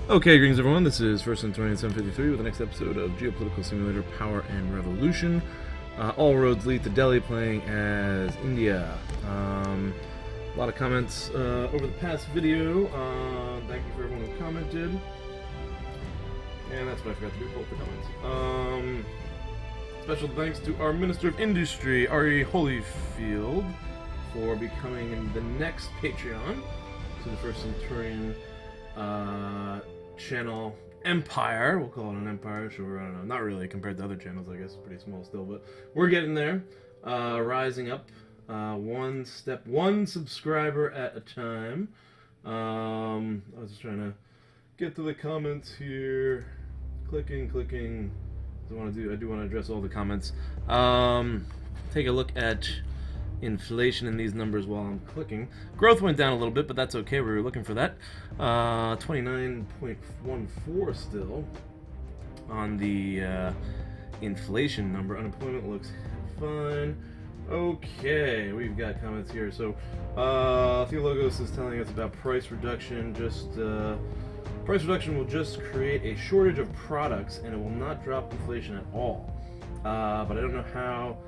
Okay, greetings everyone, this is First and 753 with the next episode of Geopolitical Simulator Power and Revolution. All roads lead to Delhi, playing as India. A lot of comments over the past video. Thank you for everyone who commented. And that's what I forgot to do, both the comments. Special thanks to our Minister of Industry, Ari Holyfield, for becoming the next Patreon to the First Centurion channel empire. We'll call it an empire, sure, I don't know. Not really, compared to other channels, I guess. Pretty small still, but we're getting there. Rising up one subscriber at a time. I was just trying to get to the comments here. Clicking. I do want to address all the comments. Take a look at inflation in these numbers while I'm clicking. Growth went down a little bit, but that's okay. We were looking for that. 29.14 still on the inflation number. Unemployment looks fine. Okay, we've got comments here. So, Theologos is telling us about price reduction. Price reduction will just create a shortage of products, and it will not drop inflation at all. But I don't know how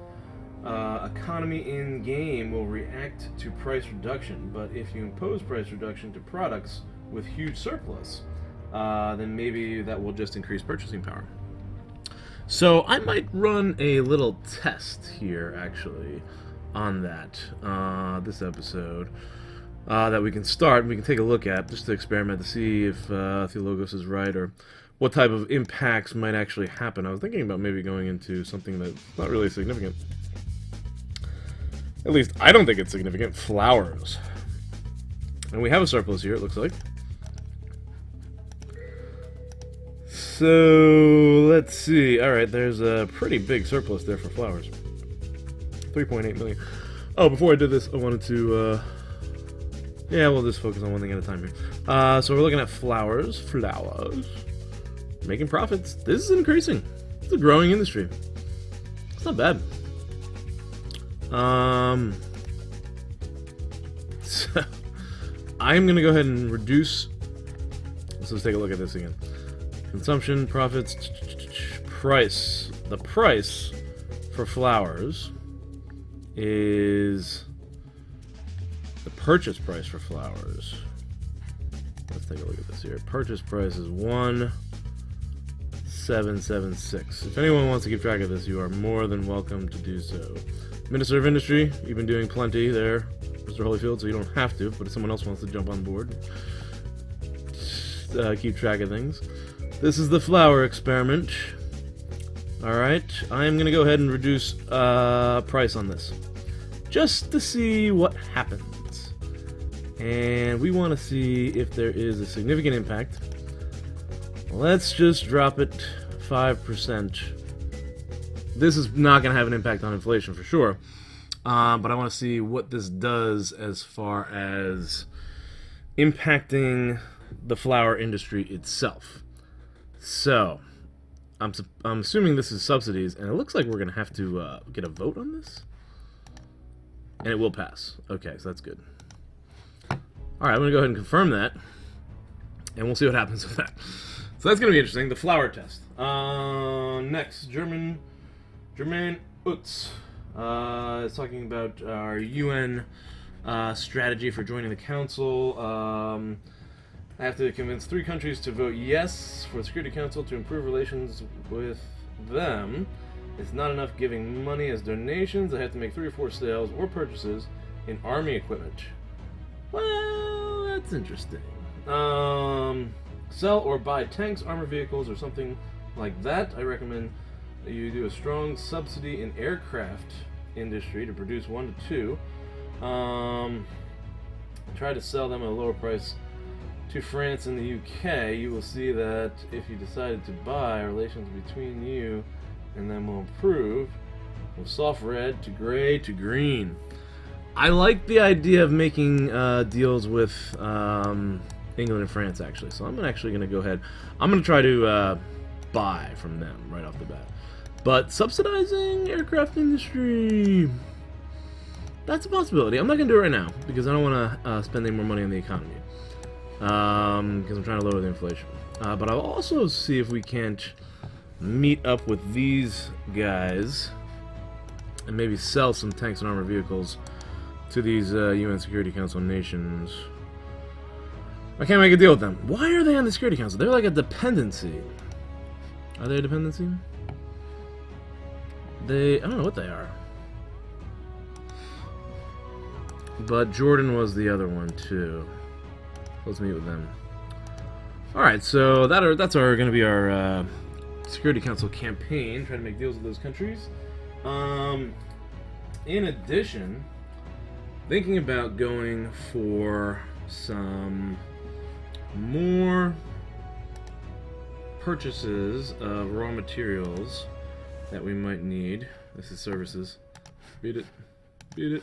economy in game will react to price reduction, but if you impose price reduction to products with huge surplus, then maybe that will just increase purchasing power. So I might run a little test here, actually, on that this episode that we can start and we can take a look at, just to experiment to see if Theologos is right or what type of impacts might actually happen. I was thinking about maybe going into something that's not really significant. At least, I don't think it's significant. Flowers. And we have a surplus here, it looks like. So, let's see. Alright, there's a pretty big surplus there for flowers. 3.8 million. Oh, before I did this, I wanted to, yeah, we'll just focus on one thing at a time here. So we're looking at flowers. Flowers. Making profits. This is increasing. It's a growing industry. It's not bad. So I'm gonna go ahead and reduce. Let's take a look at this again. Consumption, profits, price. The price for flowers is the purchase price for flowers. Let's take a look at this here. Purchase price is 1,776. If anyone wants to keep track of this, you are more than welcome to do so. Minister of Industry, you've been doing plenty there, Mr. Holyfield, so you don't have to, but if someone else wants to jump on board, keep track of things. This is the flower experiment. Alright, I'm going to go ahead and reduce price on this, just to see what happens. And we want to see if there is a significant impact. Let's just drop it 5%. This is not going to have an impact on inflation for sure, but I want to see what this does as far as impacting the flower industry itself. So, I'm assuming this is subsidies, and it looks like we're going to have to get a vote on this, and it will pass. Okay, so that's good. Alright, I'm going to go ahead and confirm that, and we'll see what happens with that. So that's going to be interesting, the flower test. Next, German Utz is talking about our UN strategy for joining the council. I have to convince 3 countries to vote yes for the Security Council to improve relations with them. It's not enough giving money as donations. I have to make 3 or 4 sales or purchases in army equipment. Well, that's interesting. Sell or buy tanks, armor vehicles, or something like that. I recommend you do a strong subsidy in aircraft industry to produce 1 to 2. Try to sell them at a lower price to France and the UK. You will see that if you decided to buy, relations between you and them will improve from soft red to gray to green. I like the idea of making deals with England and France, actually. So I'm actually going to go ahead. I'm going to try to buy from them right off the bat. But subsidizing aircraft industry, that's a possibility. I'm not going to do it right now because I don't want to spend any more money on the economy. because I'm trying to lower the inflation. But I'll also see if we can't meet up with these guys and maybe sell some tanks and armored vehicles to these UN Security Council nations. I can't make a deal with them. Why are they on the Security Council? They're like a dependency. Are they a dependency? I don't know what they are. But Jordan was the other one too. Let's meet with them. Alright, so that's going to be our Security Council campaign. Try to make deals with those countries. In addition, thinking about going for some more purchases of raw materials that we might need. This is services. Beat it. Beat it.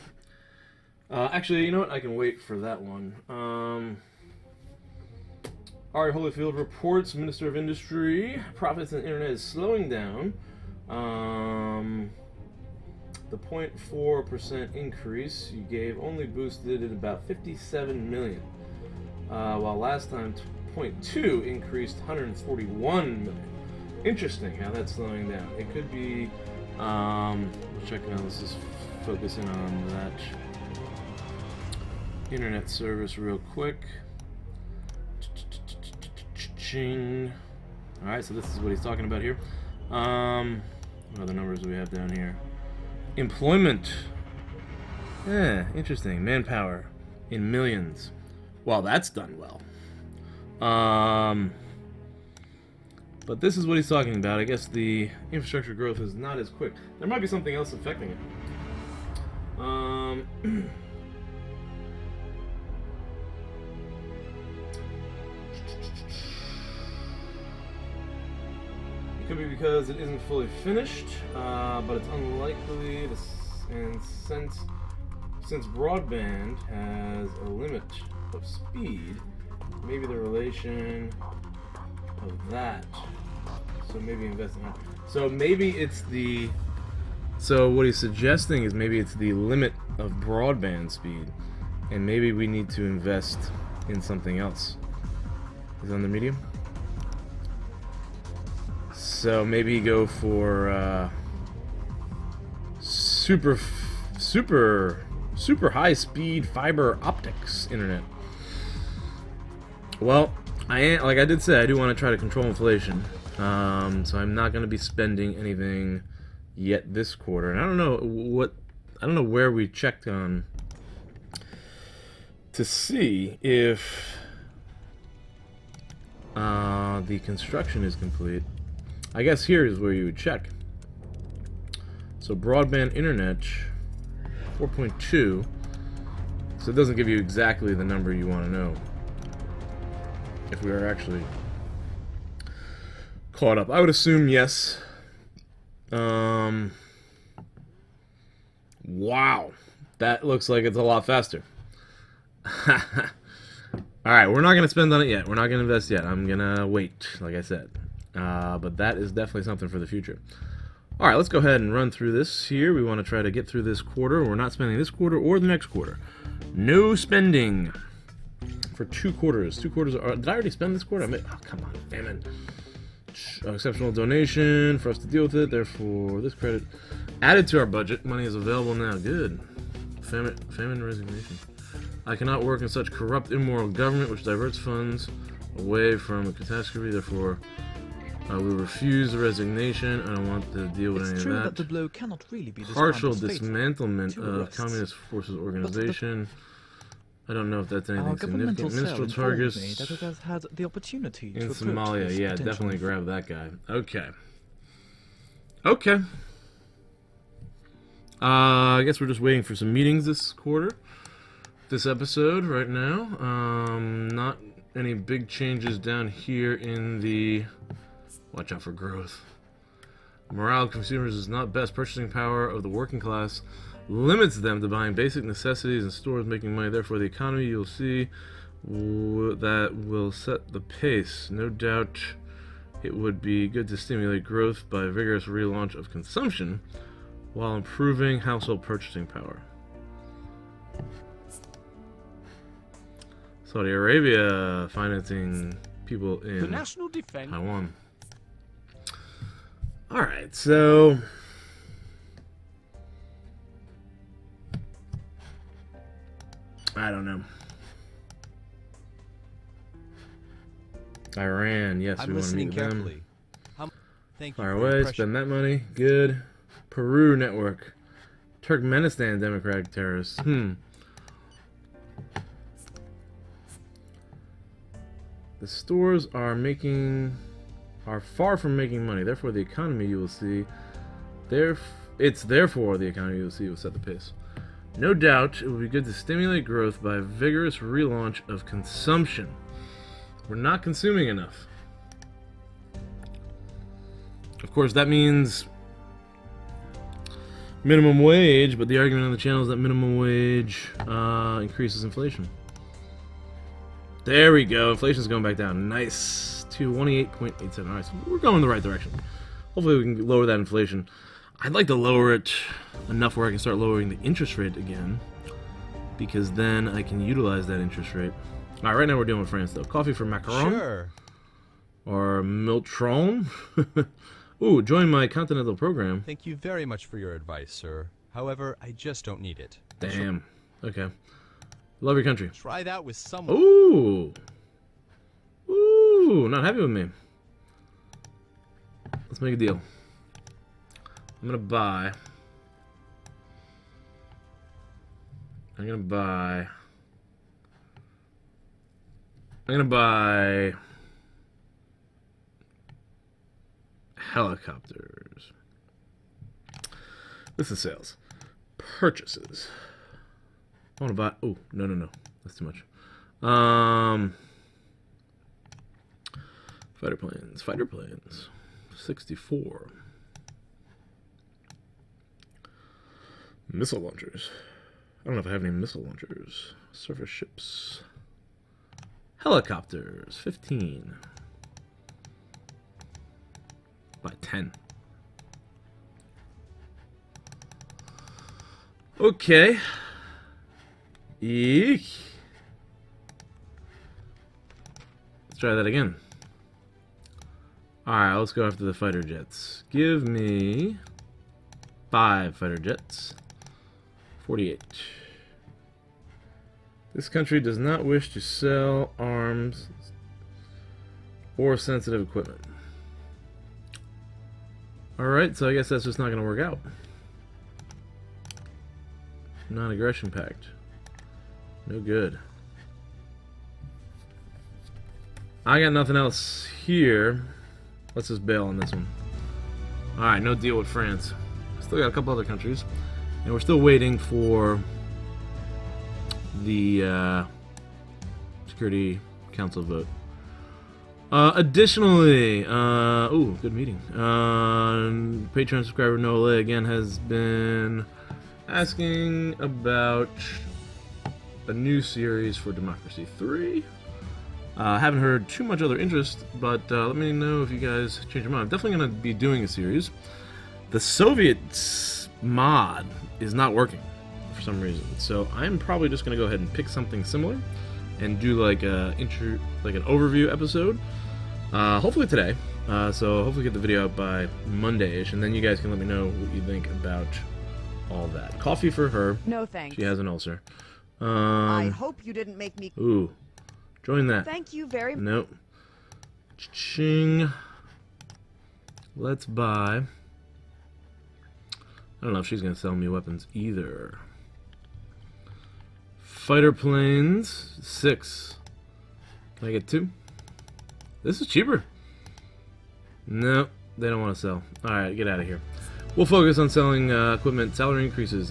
Actually, you know what? I can wait for that one. Ari Holyfield reports, Minister of Industry, profits in the internet is slowing down. The 0.4% increase you gave only boosted it about 57 million. While last time 0.2 increased 141 million. Interesting how that's slowing down. It could be, let's check out, let's just focus in on that internet service real quick. Alright, so this is what he's talking about here. What other numbers do we have down here? Employment. Yeah, interesting. Manpower in millions. Well, that's done well. But this is what he's talking about. I guess the infrastructure growth is not as quick. There might be something else affecting it. It could be because it isn't fully finished, but it's unlikely. And since broadband has a limit of speed, maybe the relation of that. So maybe investing. So maybe it's the. So what he's suggesting is maybe it's the limit of broadband speed, and maybe we need to invest in something else. Is it on the medium? So maybe go for super high speed fiber optics internet. Well, like I did say, I do want to try to control inflation. So I'm not going to be spending anything yet this quarter, and I don't know where we checked on to see if the construction is complete. I guess here is where you would check. So broadband internet 4.2. So it doesn't give you exactly the number you want to know. If we are actually caught up, I would assume yes. Wow, that looks like it's a lot faster. Alright, we're not going to spend on it yet. We're not going to invest yet. I'm going to wait, like I said. But that is definitely something for the future. Alright, let's go ahead and run through this here. We want to try to get through this quarter. We're not spending this quarter or the next quarter. No spending for 2 quarters. 2 quarters are... Did I already spend this quarter? Oh, come on, damn it. Exceptional donation for us to deal with it. Therefore, this credit added to our budget. Money is available now. Good. Famine resignation. I cannot work in such corrupt, immoral government which diverts funds away from a catastrophe. Therefore, we refuse the resignation. I don't want to deal with any of that. The blow cannot really be Partial dismantlement of Communist Forces organization. I don't know if that's anything significant. Ministerial targets that it has had the opportunity in to Somalia. Yeah, definitely grab that guy. Okay. Okay. I guess we're just waiting for some meetings this quarter. This episode right now. Not any big changes down here in the... Watch out for growth. Morale of consumers is not best. Purchasing power of the working class limits them to buying basic necessities and stores making money. Therefore, the economy, you'll see, that will set the pace. No doubt it would be good to stimulate growth by a vigorous relaunch of consumption while improving household purchasing power. Saudi Arabia financing people in The national defense. Taiwan. Alright, so I don't know. Iran, yes, I'm we want to meet listening with them. carefully. Thank you Far for your away, pressure. spend that money. Good. Peru network. Turkmenistan democratic terrorists. The stores are far from making money. Therefore, the economy you will see. Therefore the economy you will see will set the pace. No doubt, it will be good to stimulate growth by a vigorous relaunch of consumption. We're not consuming enough. Of course, that means minimum wage, but the argument on the channel is that minimum wage increases inflation. There we go. Inflation's going back down. Nice. To 28.87. Alright, so we're going in the right direction. Hopefully we can lower that inflation. I'd like to lower it enough where I can start lowering the interest rate again, because then I can utilize that interest rate. Alright, right now we're dealing with France, though. Coffee for Macron. Sure. Or Miltron. Ooh, join my continental program. Thank you very much for your advice, sir. However, I just don't need it. Damn. Okay. Love your country. Try that with someone. Ooh. Ooh, not happy with me. Let's make a deal. I'm gonna buy helicopters. This is sales. Purchases. I want to buy. Oh, no. That's too much. Fighter planes. 64. Missile launchers. I don't know if I have any missile launchers. Surface ships. Helicopters. 15. By 10. Okay. Eek. Let's try that again. Alright, let's go after the fighter jets. Give me 5 fighter jets. 48. This country does not wish to sell arms or sensitive equipment. Alright, so I guess that's just not going to work out. Non-aggression pact. No good. I got nothing else here. Let's just bail on this one. Alright, no deal with France. Still got a couple other countries. And we're still waiting for the Security Council vote. Additionally, ooh, good meeting. Patreon subscriber Nola again has been asking about a new series for Democracy 3. Haven't heard too much other interest, but let me know if you guys change your mind. I'm definitely going to be doing a series. The Soviets mod is not working for some reason, so I'm probably just going to go ahead and pick something similar and do like an overview episode. Hopefully today. So hopefully get the video out by Monday-ish, and then you guys can let me know what you think about all that. Coffee for her. No thanks. She has an ulcer. I hope you didn't make me. Ooh. Join that. Thank you very much. Nope. Ching. Let's buy. I don't know if she's going to sell me weapons either. Fighter planes. 6. Can I get 2? This is cheaper. No, they don't want to sell. Alright, get out of here. We'll focus on selling equipment. Salary increases.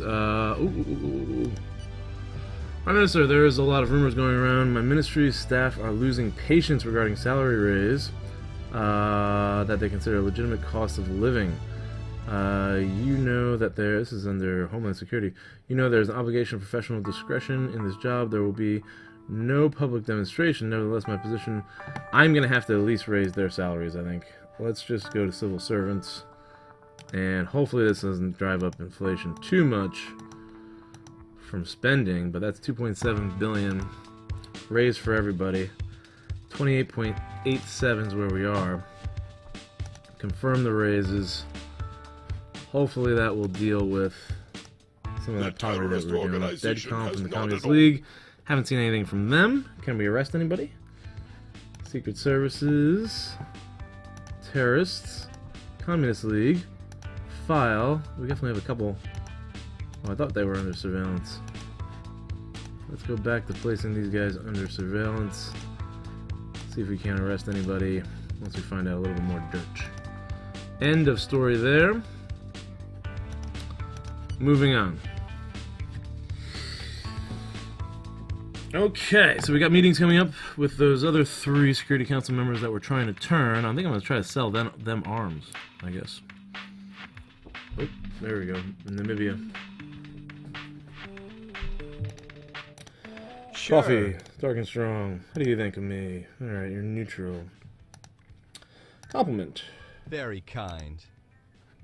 Prime Minister, there is a lot of rumors going around. My ministry's staff are losing patience regarding salary raise that they consider a legitimate cost of living. You know that this is under Homeland Security. You know there's an obligation of professional discretion in this job. There will be no public demonstration. Nevertheless, my position, I'm going to have to at least raise their salaries, I think. Let's just go to civil servants. And hopefully this doesn't drive up inflation too much from spending, but that's 2.7 billion. Raise for everybody. 28.87 is where we are. Confirm the raises. Hopefully that will deal with some of that poverty that we're doing. Deadcom from the Communist League. Haven't seen anything from them. Can we arrest anybody? Secret Services. Terrorists. Communist League. File. We definitely have a couple. Oh, I thought they were under surveillance. Let's go back to placing these guys under surveillance. See if we can arrest anybody once we find out a little bit more dirt. End of story there. Moving on. Okay, so we got meetings coming up with those other 3 Security Council members that we're trying to turn. I think I'm going to try to sell them arms, I guess. Oh, there we go. Namibia. Sure. Coffee, dark and strong. How do you think of me? Alright, you're neutral. Compliment. Very kind.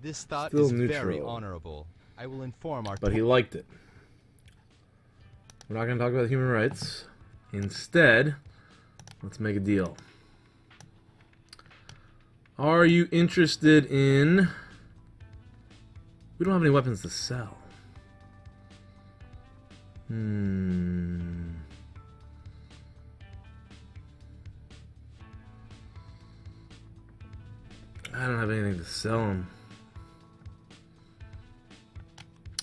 This thought Still is very neutral. honorable. I will inform our... But he liked it. We're not going to talk about human rights. Instead, let's make a deal. Are you interested in... We don't have any weapons to sell. I don't have anything to sell them.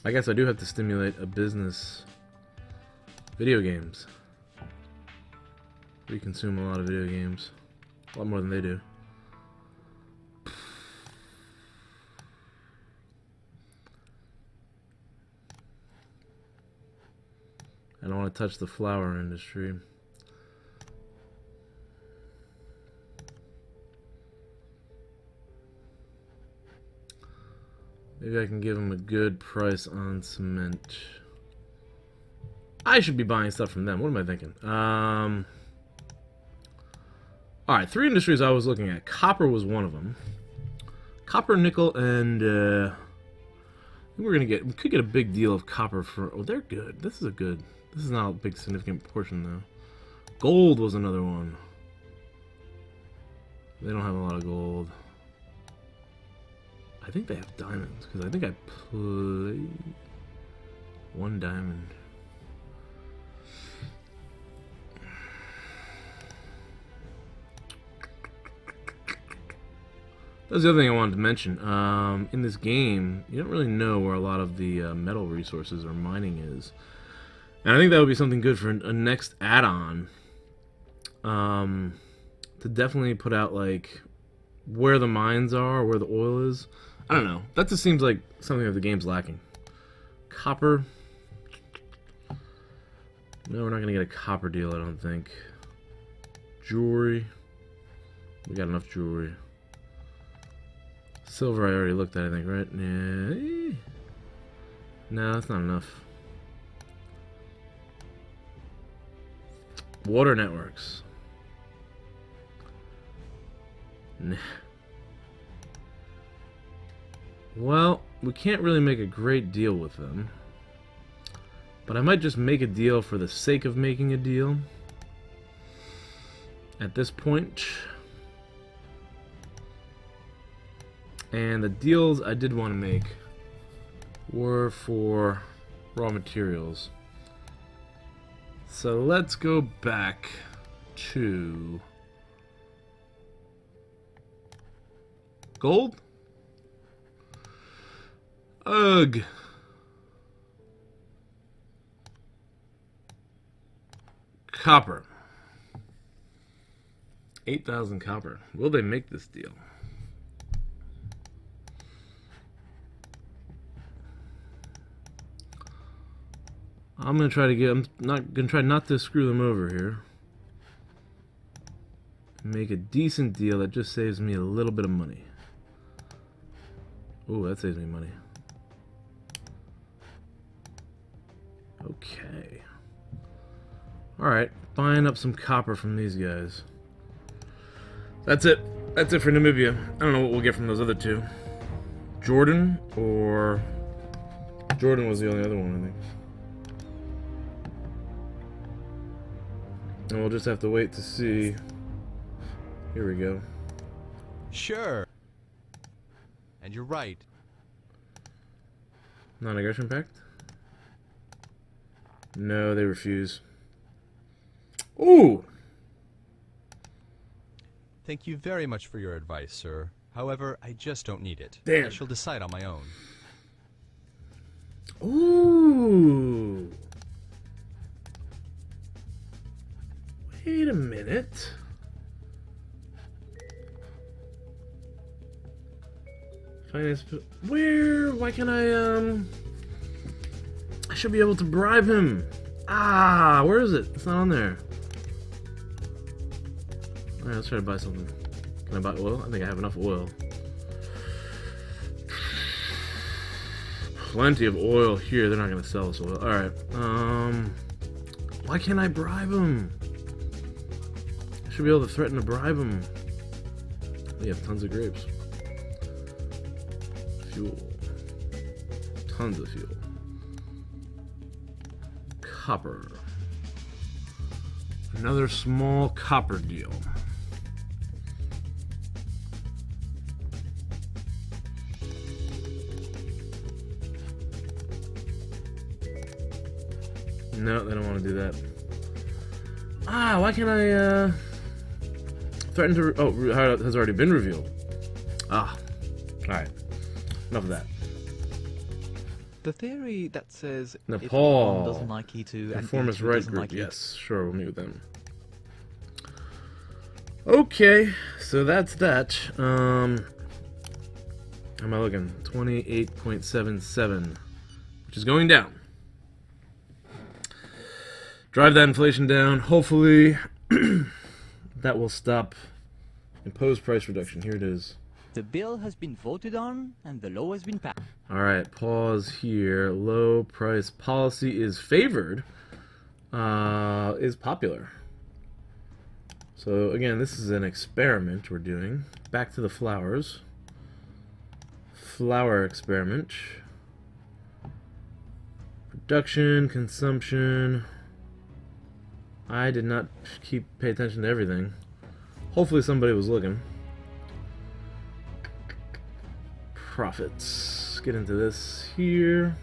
I guess I do have to stimulate a business. Video games. We consume a lot of video games. A lot more than they do. I don't want to touch the flower industry. Maybe I can give them a good price on cement. I should be buying stuff from them. What am I thinking? Alright, 3 industries I was looking at. Copper was one of them. Copper, nickel, and I think we could get a big deal of copper for... Oh, they're good. This is not a big significant portion, though. Gold was another one. They don't have a lot of gold. I think they have diamonds, because I think I played 1 diamond. That's the other thing I wanted to mention. In this game, you don't really know where a lot of the metal resources or mining is. And I think that would be something good for a next add-on. To definitely put out, like, where the mines are, where the oil is. I don't know. That just seems like something that the game's lacking. Copper. No, we're not going to get a copper deal, I don't think. Jewelry. We got enough jewelry. Silver I already looked at, I think, right? Yeah. No, that's not enough. Water networks. Nah. Well, we can't really make a great deal with them. But I might just make a deal for the sake of making a deal. At this point. And the deals I did want to make were for raw materials. So let's go back to gold. Ugh. Copper. 8,000 copper. Will they make this deal? I'm gonna try to get. I'm not gonna try not to screw them over here. Make a decent deal that just saves me a little bit of money. Ooh, that saves me money. Okay. Alright, buying up some copper from these guys. That's it. That's it for Namibia. I don't know what we'll get from those other 2. Jordan, or... Jordan was the only other one, I think. And we'll just have to wait to see. Here we go. Sure. And you're right. Non-aggression pact? No, they refuse. Ooh! Thank you very much for your advice, sir. However, I just don't need it. Damn. I shall decide on my own. Ooh! Wait a minute. Finance... Where? Why can't I should be able to bribe him. Ah, where is it? It's not on there. Alright, let's try to buy something. Can I buy oil? I think I have enough oil. Plenty of oil here. They're not going to sell us oil. Alright. Why can't I bribe him? I should be able to threaten to bribe him. We have tons of grapes. Fuel. Tons of fuel. Copper. Another small copper deal. No, they don't want to do that. Ah, why can't I, threaten to... Oh, it has already been revealed. Ah. Alright. Enough of that. The theory that says if Nepal. one doesn't like E2 and Conformist E2 right doesn't group. like Yes, sure, we'll meet with them. Okay, so that's that. How am I looking? 28.77, which is going down. Drive that inflation down. Hopefully, that will stop imposed price reduction. Here it is. The bill has been voted on and the law has been passed. Alright, pause here. Low price policy is favored. Is popular. So again, this is an experiment we're doing. Back to the flowers. Flower experiment. Production, consumption. I did not pay attention to everything. Hopefully somebody was looking. Profits. Get into this here.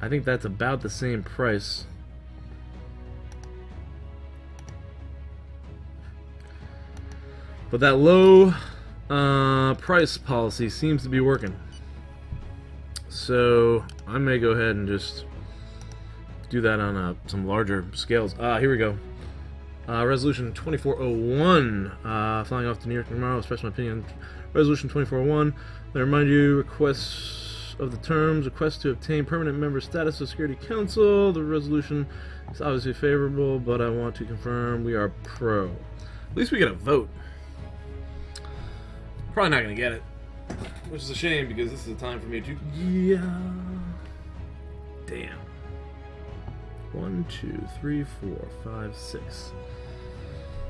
I think that's about the same price. But that low price policy seems to be working. So I may go ahead and just do that on some larger scales. Here we go. Resolution 2401. Flying off to New York tomorrow. Express my opinion. Resolution 2401. I remind you, requests of the terms. Request to obtain permanent member status of Security Council. The resolution is obviously favorable, but I want to confirm we are pro. At least we get a vote. Probably not going to get it. Which is a shame, because this is the time for me to... Yeah. Damn. 1, 2, 3, 4, 5, 6.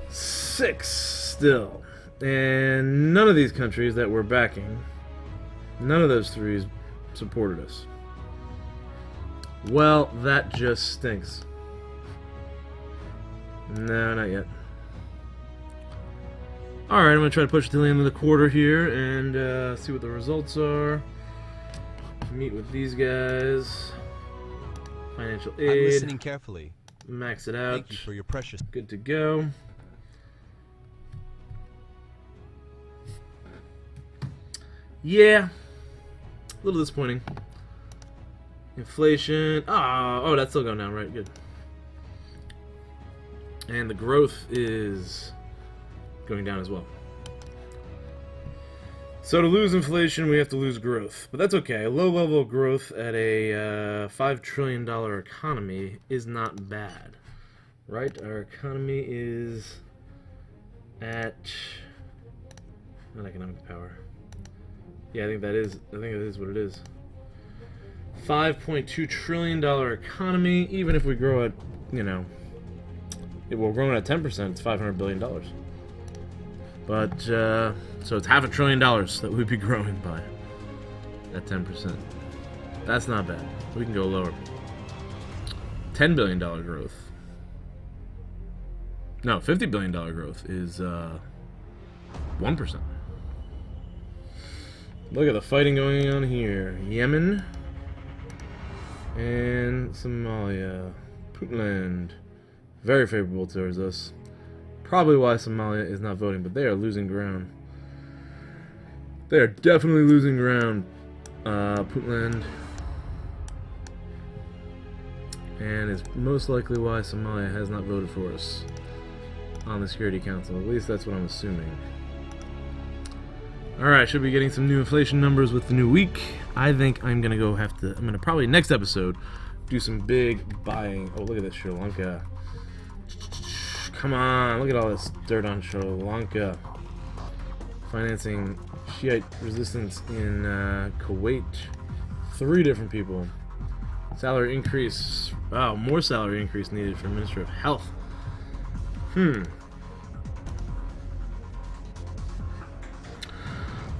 6 still. And none of these countries that we're backing, none of those three supported us. Well, that just stinks. No, not yet. Alright, I'm going to try to push it to the end of the quarter here and see what the results are. Meet with these guys. Financial aid. I'm listening carefully. Max it out. Thank you for your precious... Good to go. Yeah. A little disappointing. Inflation. Oh, that's still going down, right? Good. And the growth is going down as well. So to lose inflation, we have to lose growth. But that's okay. A low level of growth at a $5 trillion economy is not bad. Right? Our economy is at... not economic power. Yeah, I think it is what it is. $5.2 trillion economy. Even if we grow at, we're growing at 10%, it's $500 billion. But, so it's $500 billion that we'd be growing by at 10%. That's not bad. We can go lower. $10 billion growth. No, $50 billion growth is 1%. Look at the fighting going on here. Yemen and Somalia. Puntland. Very favorable towards us. Probably why Somalia is not voting, but they are losing ground. They are definitely losing ground. Puntland. And it's most likely why Somalia has not voted for us on the Security Council. At least that's what I'm assuming. Alright, should be getting some new inflation numbers with the new week. I think I'm gonna I'm gonna probably next episode do some big buying. Oh, look at this, Sri Lanka. Come on, look at all this dirt on Sri Lanka. Financing Shiite resistance in Kuwait. 3 different people. Salary increase. Wow, more salary increase needed for Minister of Health.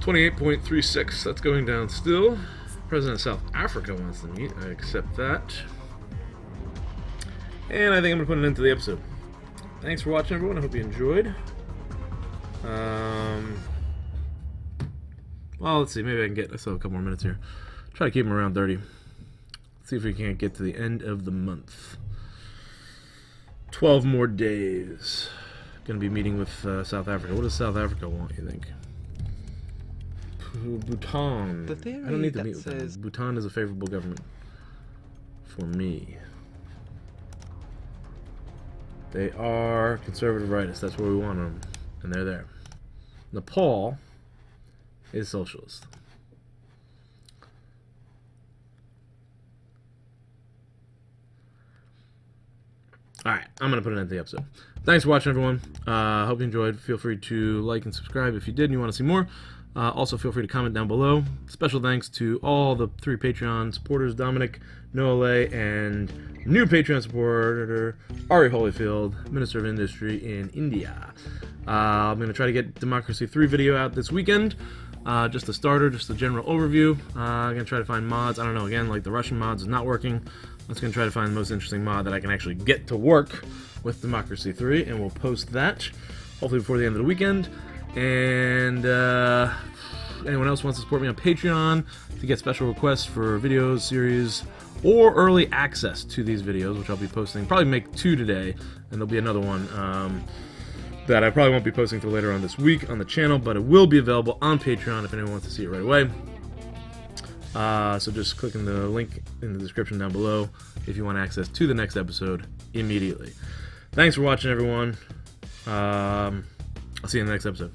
28.36. That's going down still. President of South Africa wants to meet. I accept that. And I think I'm going to put an end to the episode. Thanks for watching, everyone. I hope you enjoyed. Well, let's see. Maybe I still have a couple more minutes here. Try to keep them around 30. See if we can't get to the end of the month. 12 more days. Going to be meeting with South Africa. What does South Africa want, you think? Bhutan. The theory I don't need to that meet with says them. Bhutan is a favorable government for me. They are conservative rightists. That's where we want them. And they're there. Nepal is socialist. Alright, I'm going to put an end to the episode. Thanks for watching, everyone. Hope you enjoyed. Feel free to like and subscribe if you did and you want to see more. Also, feel free to comment down below. Special thanks to all the 3 Patreon supporters, Dominic, Noah, and new Patreon supporter, Ari Holyfield, Minister of Industry in India. I'm going to try to get Democracy 3 video out this weekend. Just a starter, just a general overview. I'm going to try to find mods. I don't know, again, like the Russian mods is not working. I'm just going to try to find the most interesting mod that I can actually get to work with Democracy 3, and we'll post that, hopefully before the end of the weekend. And anyone else wants to support me on Patreon to get special requests for videos, series, or early access to these videos, which I'll be posting. Probably make 2 today, and there'll be another one that I probably won't be posting till later on this week on the channel, but it will be available on Patreon if anyone wants to see it right away. So just click in the link in the description down below if you want access to the next episode immediately. Thanks for watching, everyone. I'll see you in the next episode.